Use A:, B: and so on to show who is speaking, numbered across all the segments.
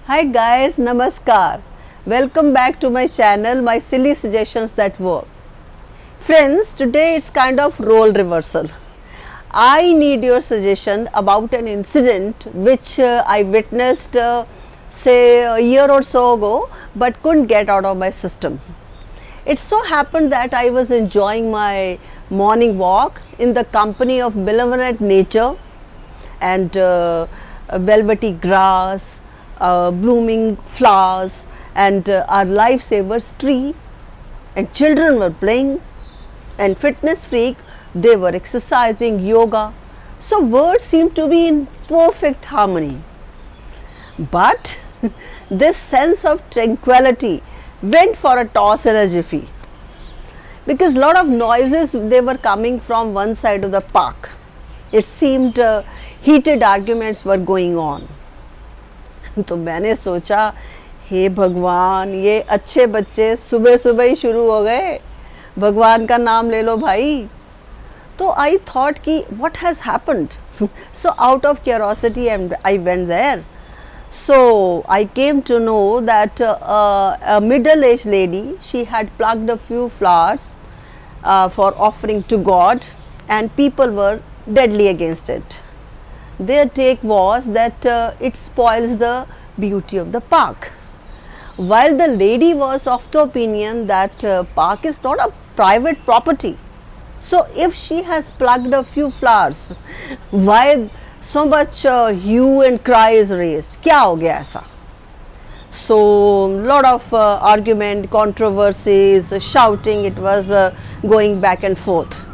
A: Hi guys, namaskar. Welcome back to my channel, my silly suggestions that work. Friends, today it's kind of role reversal. I need your suggestion about an incident which I witnessed say a year or so ago but couldn't get out of my system. It so happened that I was enjoying my morning walk in the company of benevolent nature and velvety grass, blooming flowers and our lifesavers tree, and children were playing, and fitness freak, they were exercising yoga. So words seemed to be in perfect harmony. But this sense of tranquility went for a toss in a jiffy, because lot of noises they were coming from one side of the park. It seemed heated arguments were going on. तो मैंने सोचा, हे भगवान, ये अच्छे बच्चे सुबह सुबह ही शुरू हो गए, भगवान का नाम ले लो भाई. तो आई थॉट कि what has happened. So out of curiosity I went there. So I came to know that a middle-aged lady, she had plucked a few flowers for offering to God, and people were deadly against it. Their take was that it spoils the beauty of the park, while the lady was of the opinion that park is not a private property. So if she has plucked a few flowers, why so much hue and cry is raised? क्या हो गया ऐसा? So lot of argument, controversies, shouting, it was going back and forth.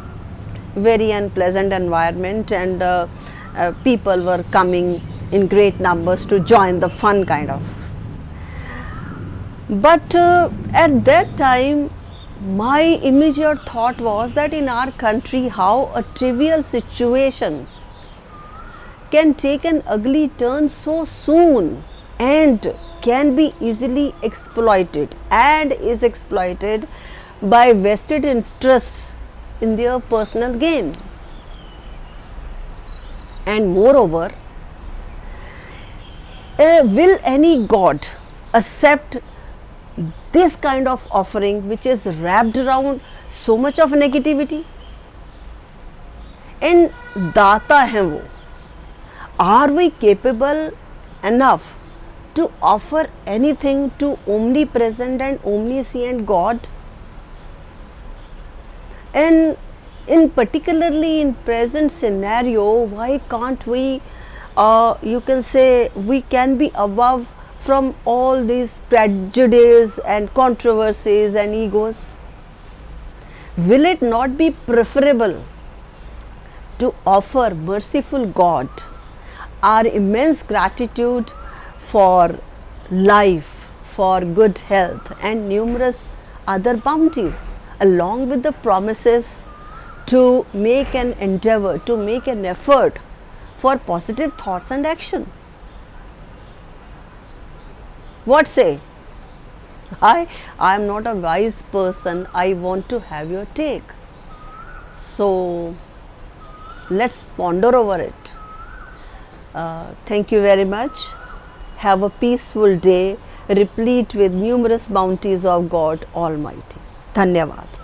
A: Very unpleasant environment, and people were coming in great numbers to join the fun kind of. But at that time my immediate thought was that in our country, how a trivial situation can take an ugly turn so soon and can be easily exploited and is exploited by vested interests in their personal gain. And moreover, will any god accept this kind of offering which is wrapped around so much of negativity? And दाता हैं वो. Are we capable enough to offer anything to omnipresent and omniscient God? And in particularly in present scenario, why can't we, you can say, we can be above from all these prejudices and controversies and egos? Will it not be preferable to offer merciful God our immense gratitude for life, for good health and numerous other bounties, along with the promises to make an endeavor, to make an effort for positive thoughts and action? What say? I am not a wise person. I want to have your take. So let's ponder over it. Thank you very much. Have a peaceful day, replete with numerous bounties of God Almighty. Dhanyavad.